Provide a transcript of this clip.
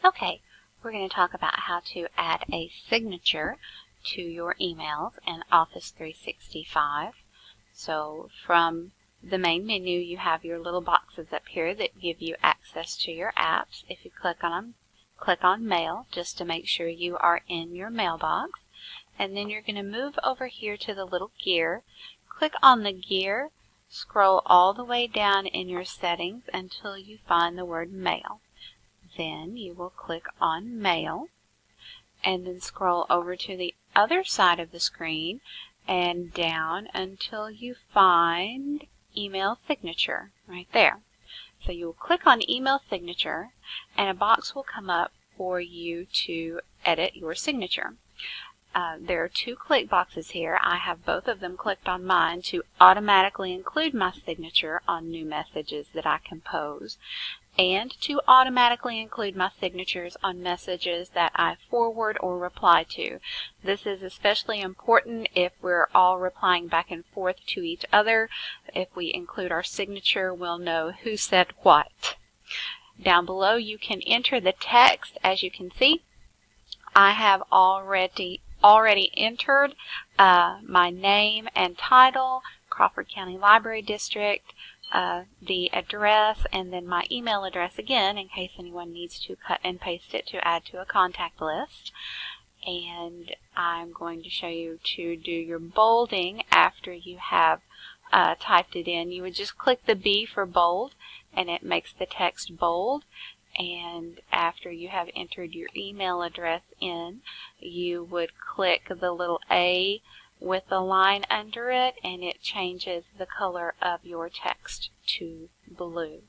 Okay, we're going to talk about how to add a signature to your emails in Office 365. So from the main menu, you have your little boxes up here that give you access to your apps. If you click on them, click on Mail just to make sure you are in your mailbox. And then you're going to move over here to the little gear. Click on the gear, scroll all the way down in your settings until you find the word Mail. Then you will click on Mail and then scroll over to the other side of the screen and down until you find Email Signature right there. So you will click on Email Signature and a box will come up for you to edit your signature. There are two click boxes here. I have both of them clicked on mine to automatically include my signature on new messages that I compose, and to automatically include my signatures on messages that I forward or reply to. This is especially important if we're all replying back and forth to each other. If we include our signature, we'll know who said what. Down below you can enter the text. As you can see, I have already entered my name and title, Crawford County Library District, the address, and then my email address again in case anyone needs to cut and paste it to add to a contact list. And I'm going to show you to do your bolding after you have typed it in. You would just click the B for bold and it makes the text bold. And after you have entered your email address in, you would click the little A with the line under it and it changes the color of your text to blue.